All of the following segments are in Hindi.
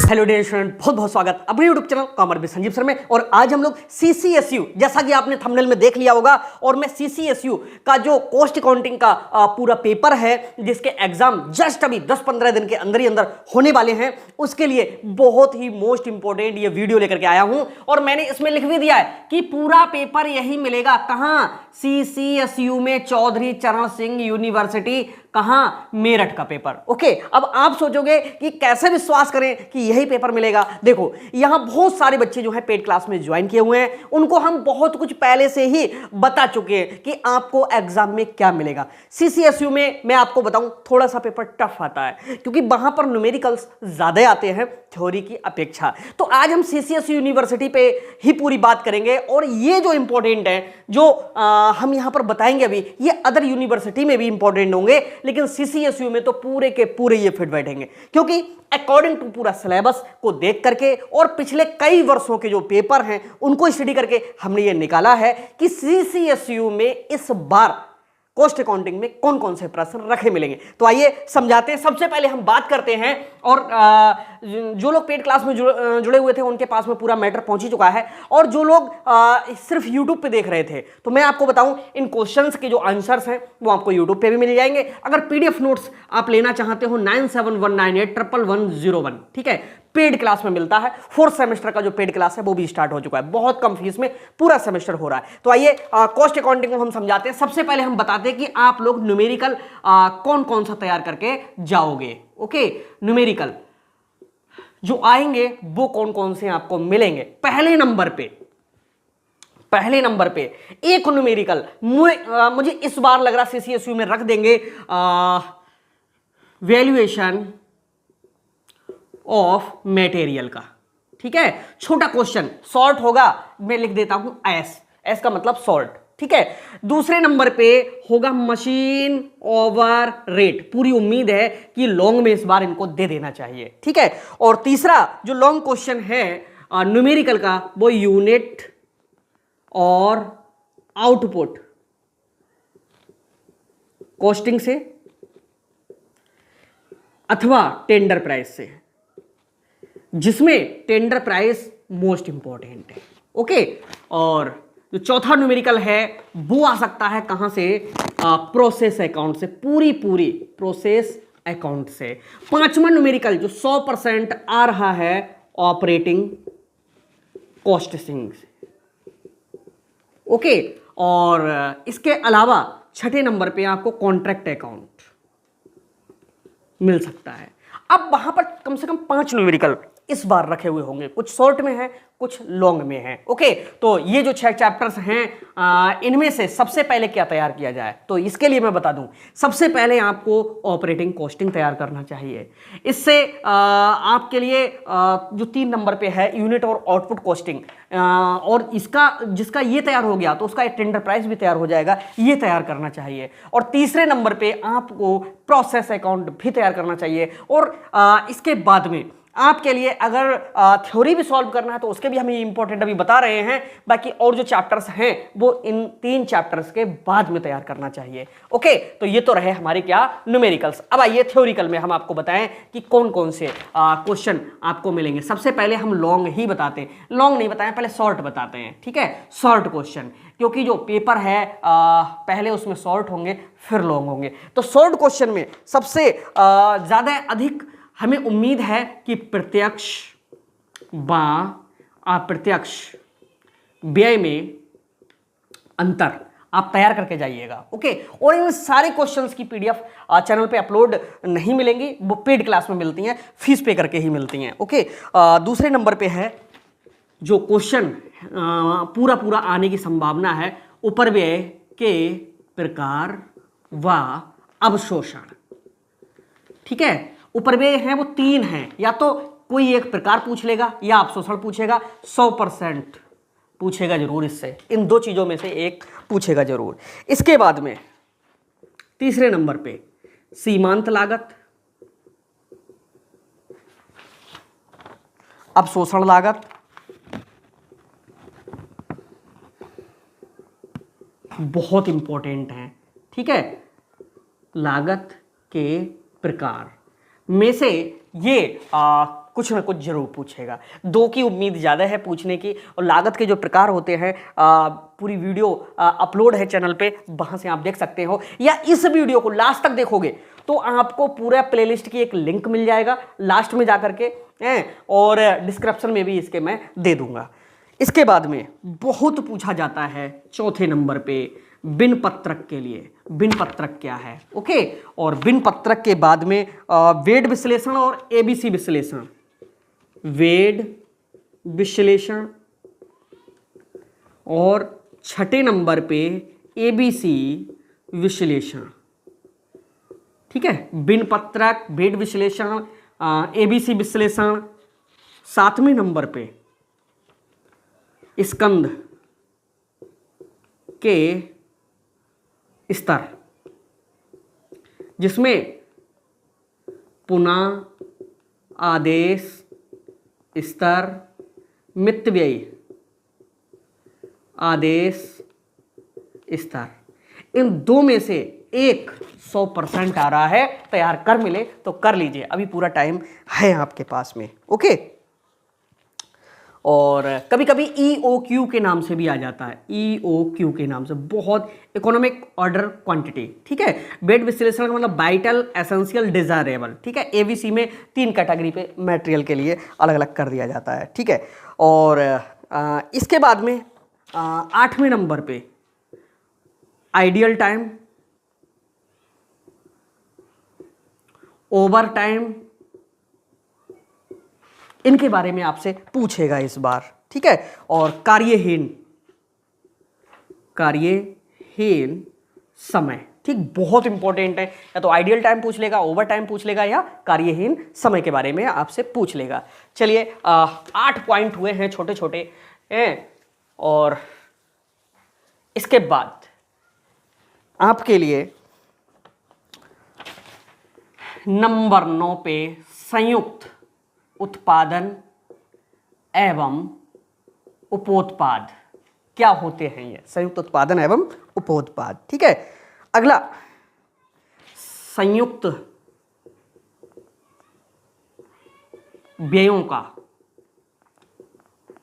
हेलो डियर स्टूडेंट, बहुत बहुत स्वागत अपने YouTube channel commerce with Sanjeev sir में। और आज हम लोग सीसीएसयू, जैसा कि आपने थंबनेल में देख लिया होगा, और मैं सीसीएसयू का जो कॉस्ट अकाउंटिंग का पूरा पेपर है जिसके एग्जाम जस्ट अभी 10-15 दिन के अंदर ही अंदर होने वाले हैं, उसके लिए बहुत ही मोस्ट इंपॉर्टेंट ये वीडियो लेकर के आया हूं। और मैंने इसमें लिख भी दिया है कि पूरा पेपर यही मिलेगा। कहां? सीसीएसयू में, चौधरी चरण सिंह यूनिवर्सिटी। कहां? मेरठ का पेपर। ओके, अब आप सोचोगे कि कैसे विश्वास करें कि यही पेपर मिलेगा। देखो, यहां बहुत सारे बच्चे जो हैं पेड क्लास में ज्वाइन किए हुए हैं, उनको हम बहुत कुछ पहले से ही बता चुके हैं कि आपको एग्जाम में क्या मिलेगा। सीसीएसयू में मैं आपको बताऊं, थोड़ा सा पेपर टफ आता है क्योंकि वहां पर न्यूमेरिकल्स ज्यादा आते हैं थ्योरी की अपेक्षा। तो आज हम सीसीएसयू यूनिवर्सिटी पे ही पूरी बात करेंगे। और ये जो इंपॉर्टेंट है, जो हम यहां पर बताएंगे अभी, ये अदर यूनिवर्सिटी में भी इंपॉर्टेंट होंगे, लेकिन सीसीएसयू में तो पूरे के पूरे ये फिट बैठेंगे, क्योंकि अकॉर्डिंग टू पूरा सिलेबस को देख करके और पिछले कई वर्षों के जो पेपर हैं उनको स्टडी करके हमने ये निकाला है कि सीसीएसयू में इस बार कॉस्ट अकाउंटिंग में कौन कौन से प्रश्न रखे मिलेंगे। तो आइए समझाते हैं। सबसे पहले हम बात करते हैं, और जो लोग पेड क्लास में जुड़े हुए थे उनके पास में पूरा मैटर पहुंच ही चुका है, और जो लोग सिर्फ यूट्यूब पे देख रहे थे, तो मैं आपको बताऊं, इन क्वेश्चंस के जो आंसर्स हैं वो आपको यूट्यूब पे भी मिल जाएंगे। अगर पीडीएफ नोट्स आप लेना चाहते हो 9719811101, ठीक है, पेड क्लास में मिलता है। 4th सेमेस्टर का जो पेड क्लास है वो भी स्टार्ट हो चुका है, बहुत कम फीस में पूरा सेमेस्टर हो रहा है। तो आइए कॉस्ट अकाउंटिंग को हम समझाते हैं। सबसे पहले हम बताते हैं कि आप लोग न्यूमेरिकल कौन कौन सा तैयार करके जाओगे। ओके, न्यूमेरिकल जो आएंगे वो कौन कौन से आपको मिलेंगे। पहले नंबर पे एक न्यूमेरिकल मुझे इस बार लग रहा सीसीएसयू में रख देंगे, वैल्यूएशन ऑफ मटेरियल का। ठीक है, छोटा क्वेश्चन, शॉर्ट होगा, मैं लिख देता हूं एस का मतलब शॉर्ट। ठीक है, दूसरे नंबर पे होगा मशीन ओवर रेट। पूरी उम्मीद है कि लॉन्ग में इस बार इनको दे देना चाहिए। ठीक है, और तीसरा जो लॉन्ग क्वेश्चन है न्यूमेरिकल का, वो यूनिट और आउटपुट कॉस्टिंग से अथवा टेंडर प्राइस से, जिसमें टेंडर प्राइस मोस्ट इंपॉर्टेंट है। ओके, और जो चौथा न्यूमेरिकल है वो आ सकता है कहां से? प्रोसेस अकाउंट से, पूरी प्रोसेस अकाउंट से। पांचवा न्यूमेरिकल जो 100% आ रहा है ऑपरेटिंग कॉस्टिंग से। ओके, और इसके अलावा छठे नंबर पे आपको कॉन्ट्रैक्ट अकाउंट मिल सकता है। अब वहां पर कम से कम 5 न्यूमेरिकल इस बार रखे हुए होंगे, कुछ शॉर्ट में है, कुछ लॉन्ग में है। ओके, तो ये जो 6 चैप्टर्स हैं, इनमें से सबसे पहले क्या तैयार किया जाए, तो इसके लिए मैं बता दूं, सबसे पहले आपको ऑपरेटिंग कॉस्टिंग तैयार करना चाहिए। इससे आपके लिए जो 3 नंबर पे है यूनिट और आउटपुट कॉस्टिंग, और इसका जिसका ये तैयार हो गया तो उसका एक टेंडर प्राइस भी तैयार हो जाएगा, ये तैयार करना चाहिए। और तीसरे नंबर पे आपको प्रोसेस अकाउंट भी तैयार करना चाहिए। और इसके बाद में आपके लिए अगर थ्योरी भी सॉल्व करना है तो उसके भी हम ये इंपॉर्टेंट अभी बता रहे हैं। बाकी और जो चैप्टर्स हैं वो इन 3 चैप्टर्स के बाद में तैयार करना चाहिए। ओके, तो ये तो रहे हमारे क्या न्यूमेरिकल्स। अब आइए थ्योरिकल में हम आपको बताएं कि कौन कौन से क्वेश्चन आपको मिलेंगे। सबसे पहले हम लॉन्ग ही बताते हैं, लॉन्ग नहीं बताएं, पहले शॉर्ट बताते हैं। ठीक है, शॉर्ट क्वेश्चन, क्योंकि जो पेपर है पहले उसमें शॉर्ट होंगे फिर लॉन्ग होंगे। तो शॉर्ट क्वेश्चन में सबसे ज्यादा अधिक हमें उम्मीद है कि प्रत्यक्ष व अप्रत्यक्ष व्यय में अंतर आप तैयार करके जाइएगा। ओके, और इन सारे क्वेश्चंस की पीडीएफ चैनल पे अपलोड नहीं मिलेंगी, वो पेड क्लास में मिलती हैं, फीस पे करके ही मिलती हैं। ओके, दूसरे नंबर पे है जो क्वेश्चन पूरा आने की संभावना है, उपरिव्यय के प्रकार व अवशोषण। ठीक है, उपरिव्यय हैं वो 3 हैं, या तो कोई एक प्रकार पूछ लेगा या अवशोषण पूछेगा। 100% पूछेगा जरूर इससे, इन 2 चीजों में से एक पूछेगा जरूर। इसके बाद में तीसरे नंबर पे सीमांत लागत, अवशोषण लागत, बहुत इंपॉर्टेंट है। ठीक है, लागत के प्रकार में से ये कुछ ना कुछ जरूर पूछेगा। 2 की उम्मीद ज़्यादा है पूछने की, और लागत के जो प्रकार होते हैं पूरी वीडियो अपलोड है चैनल पे, वहाँ से आप देख सकते हो, या इस वीडियो को लास्ट तक देखोगे तो आपको पूरा प्लेलिस्ट की एक लिंक मिल जाएगा लास्ट में जाकर के, और डिस्क्रिप्शन में भी इसके मैं दे दूंगा। इसके बाद में बहुत पूछा जाता है चौथे नंबर पे बिन पत्रक के लिए, बिन पत्रक क्या है, ओके। और बिन पत्रक के बाद में वेड विश्लेषण और एबीसी विश्लेषण, वेड विश्लेषण, और छठे नंबर पे एबीसी विश्लेषण, ठीक है। बिन पत्रक, वेड विश्लेषण, एबीसी विश्लेषण। 7वें नंबर पे स्कंद के स्तर, जिसमें पुनः, आदेश, स्तर, मितव्ययी, आदेश, स्तर, इन 2 में से एक 100% आ रहा है। तैयार कर मिले तो कर लीजिए, अभी पूरा टाइम है आपके पास में, ओके। और कभी कभी EOQ के नाम से भी आ जाता है, EOQ के नाम से, बहुत इकोनॉमिक ऑर्डर क्वांटिटी, ठीक है। वेड विश्लेषण का मतलब वाइटल, एसेंशियल, डिजायरेबल, ठीक है। एबीसी में 3 कैटेगरी पे मटेरियल के लिए अलग अलग कर दिया जाता है, ठीक है। और इसके बाद में 8वें नंबर पे आइडियल टाइम, ओवर टाइम, इनके बारे में आपसे पूछेगा इस बार, ठीक है। और कार्यहीन, कार्यहीन समय, ठीक, बहुत इंपॉर्टेंट है। या तो आइडियल टाइम पूछ लेगा, ओवर टाइम पूछ लेगा, या कार्यहीन समय के बारे में आपसे पूछ लेगा। चलिए 8 पॉइंट हुए हैं छोटे छोटे, और इसके बाद आपके लिए नंबर 9 पे संयुक्त उत्पादन एवं उपोत्पाद क्या होते हैं, ये संयुक्त उत्पादन एवं उपोत्पाद, ठीक है। अगला संयुक्त व्ययों का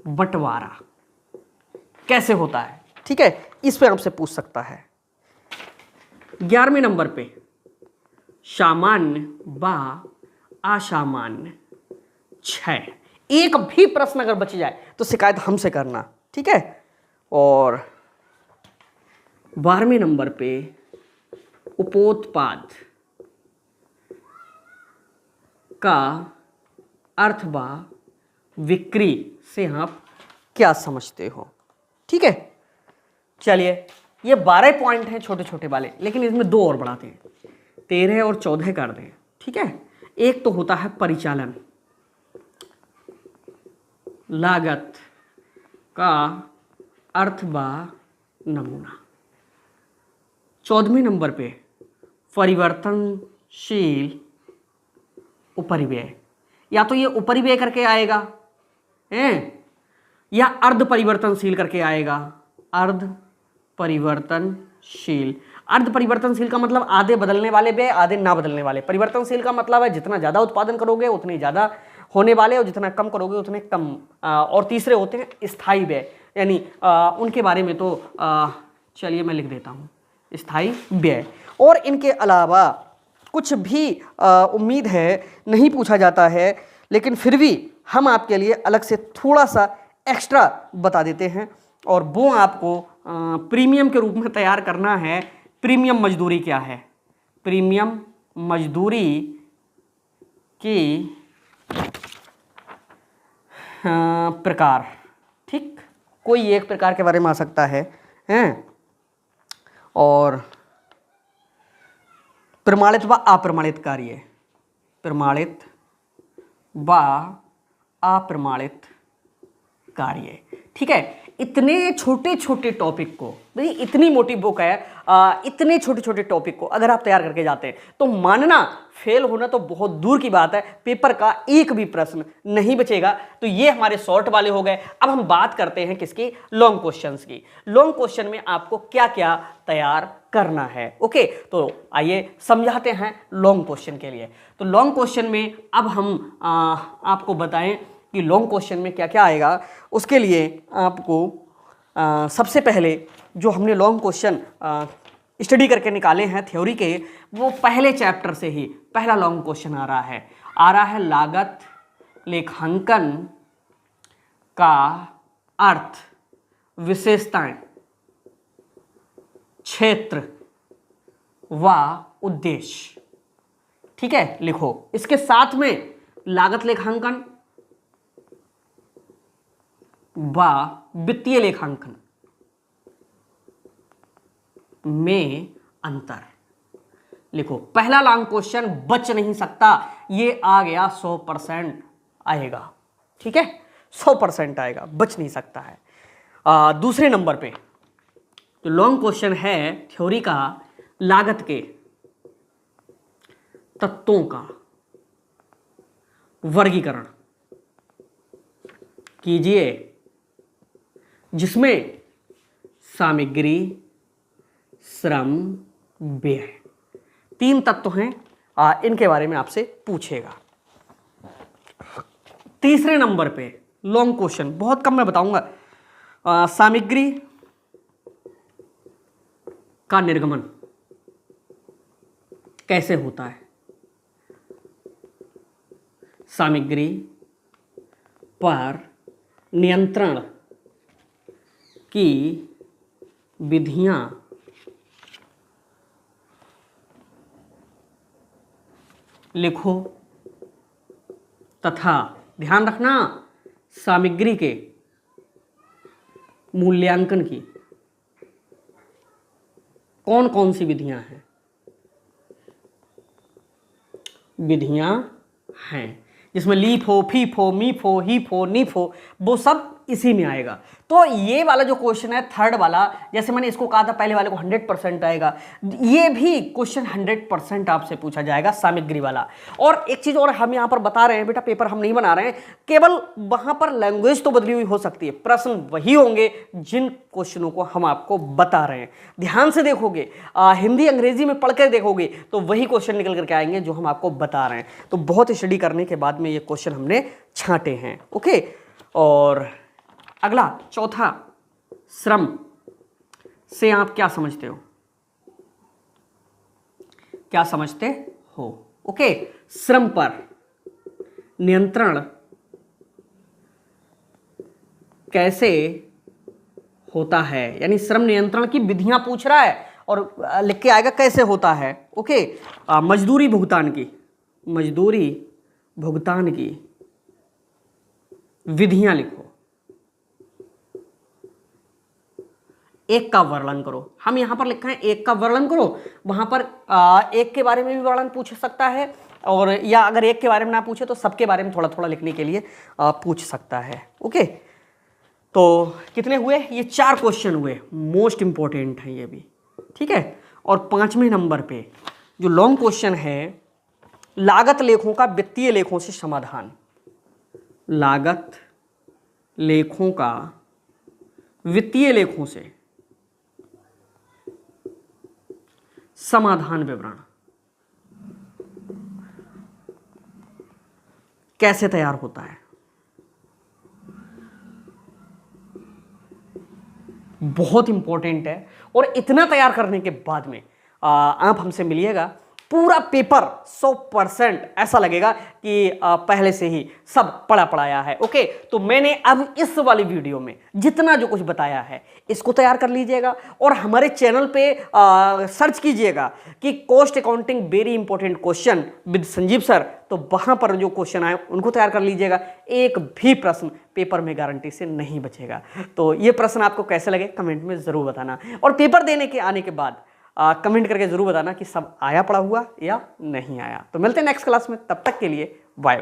बंटवारा कैसे होता है, ठीक है, इस पे आपसे पूछ सकता है। 11वें नंबर पे सामान्य व असामान्य 6। एक भी प्रश्न अगर बच जाए तो शिकायत हमसे करना, ठीक है। और 12वें नंबर पे उपोत्पाद का अर्थ व विक्री से आप क्या समझते हो, ठीक है। चलिए ये 12 पॉइंट हैं छोटे छोटे वाले, लेकिन इसमें 2 और बढ़ाते हैं, 13 और 14 कर दें, ठीक है। एक तो होता है परिचालन, लागत का अर्थ व नमूना। 14वें नंबर पे परिवर्तनशील उपरिव्यय, या तो ये उपरिव्यय करके आएगा या अर्ध परिवर्तनशील करके आएगा। अर्ध परिवर्तनशील, अर्ध परिवर्तनशील का मतलब आधे बदलने वाले व्यय, आधे ना बदलने वाले। परिवर्तनशील का मतलब है जितना ज़्यादा उत्पादन करोगे उतने ज़्यादा होने वाले, और जितना कम करोगे उतने कम। और तीसरे होते हैं स्थायी व्यय, यानी उनके बारे में तो चलिए मैं लिख देता हूँ, स्थायी व्यय। और इनके अलावा कुछ भी उम्मीद है नहीं पूछा जाता है, लेकिन फिर भी हम आपके लिए अलग से थोड़ा सा एक्स्ट्रा बता देते हैं, और वो आपको प्रीमियम के रूप में तैयार करना है। प्रीमियम मजदूरी क्या है, प्रीमियम मजदूरी की प्रकार, ठीक, कोई एक प्रकार के बारे में आ सकता है, और प्रमाणित व अप्रमाणित कार्य, प्रमाणित व अप्रमाणित कार्य, ठीक है। इतने छोटे छोटे टॉपिक को, भाई इतनी मोटी बुक है, इतने छोटे छोटे टॉपिक को अगर आप तैयार करके जाते हैं तो मानना फेल होना तो बहुत दूर की बात है, पेपर का एक भी प्रश्न नहीं बचेगा। तो ये हमारे शॉर्ट वाले हो गए। अब हम बात करते हैं किसकी, लॉन्ग क्वेश्चंस की। लॉन्ग क्वेश्चन में आपको क्या क्या तैयार करना है। ओके, तो आइए समझाते हैं लॉन्ग क्वेश्चन के लिए। तो लॉन्ग क्वेश्चन में अब हम आपको बताएं कि लॉन्ग क्वेश्चन में क्या क्या आएगा। उसके लिए आपको सबसे पहले जो हमने लॉन्ग क्वेश्चन स्टडी करके निकाले हैं थ्योरी के, वो पहले चैप्टर से ही पहला लॉन्ग क्वेश्चन आ रहा है लागत लेखांकन का अर्थ, विशेषताएं, क्षेत्र व उद्देश्य। ठीक है, लिखो। इसके साथ में लागत लेखांकन व वित्तीय लेखांकन में अंतर लिखो। पहला लॉन्ग क्वेश्चन बच नहीं सकता, ये आ गया 100% आएगा। ठीक है, 100% आएगा, बच नहीं सकता है। दूसरे नंबर पे तो लॉन्ग क्वेश्चन है थ्योरी का लागत के तत्वों का वर्गीकरण कीजिए, जिसमें सामग्री, श्रम, व्यय, 3 तत्व हैं। इनके बारे में आपसे पूछेगा। तीसरे नंबर पे लॉन्ग क्वेश्चन, बहुत कम मैं बताऊंगा। सामग्री का निर्गमन कैसे होता है, सामग्री पर नियंत्रण की विधियां लिखो तथा ध्यान रखना सामग्री के मूल्यांकन की कौन कौन सी विधियां हैं। विधियां हैं जिसमें लीफ हो, फीफ हो, मीफ हो, हीफ हो, नीफ हो, वो सब इसी में आएगा। तो ये वाला जो क्वेश्चन है थर्ड वाला, जैसे मैंने इसको कहा था पहले वाले को 100% आएगा, ये भी क्वेश्चन 100% आपसे पूछा जाएगा, सामग्री वाला। और एक चीज और हम यहां पर बता रहे हैं बेटा, पेपर हम नहीं बना रहे हैं, केवल वहां पर लैंग्वेज तो बदली हुई हो सकती है, प्रश्न वही होंगे जिन क्वेश्चनों को हम आपको बता रहे हैं। ध्यान से देखोगे, हिंदी अंग्रेजी में पढ़ कर देखोगे तो वही क्वेश्चन निकल करके आएंगे जो हम आपको बता रहे हैं। तो बहुत स्टडी करने के बाद में ये क्वेश्चन हमने छांटे हैं। ओके, और अगला चौथा, श्रम से आप क्या समझते हो, क्या समझते हो? ओके, श्रम पर नियंत्रण कैसे होता है, यानी श्रम नियंत्रण की विधियां पूछ रहा है और लिख के आएगा कैसे होता है। ओके, मजदूरी भुगतान की, मजदूरी भुगतान की विधियां लिखो, एक का वर्णन करो। हम यहां पर लिखा है एक का वर्णन करो, वहां पर एक के बारे में भी वर्णन पूछ सकता है, और या अगर एक के बारे में ना पूछे तो सबके बारे में थोड़ा थोड़ा लिखने के लिए पूछ सकता है। ओके, तो कितने हुए? ये 4 क्वेश्चन हुए, मोस्ट इंपॉर्टेंट है ये भी। ठीक है, और 5वें नंबर पे जो लॉन्ग क्वेश्चन है, लागत लेखों का वित्तीय लेखों से समाधान, लागत लेखों का वित्तीय लेखों से समाधान विवरण कैसे तैयार होता है। बहुत इंपॉर्टेंट है, और इतना तैयार करने के बाद में आप हमसे मिलिएगा, पूरा पेपर 100% ऐसा लगेगा कि पहले से ही सब पढ़ा पढ़ाया है। ओके, तो मैंने अब इस वाली वीडियो में जितना जो कुछ बताया है इसको तैयार कर लीजिएगा, और हमारे चैनल पे सर्च कीजिएगा कि cost accounting very important question with Sanjeev sir, तो वहां पर जो क्वेश्चन आए उनको तैयार कर लीजिएगा। एक भी प्रश्न पेपर में गारंटी से नहीं बचेगा। तो ये प्रश्न आपको कैसे लगे कमेंट में जरूर बताना, और पेपर देने के आने के बाद कमेंट करके जरूर बताना कि सब आया पड़ा हुआ या नहीं आया। तो मिलते हैं नेक्स्ट क्लास में, तब तक के लिए बाय।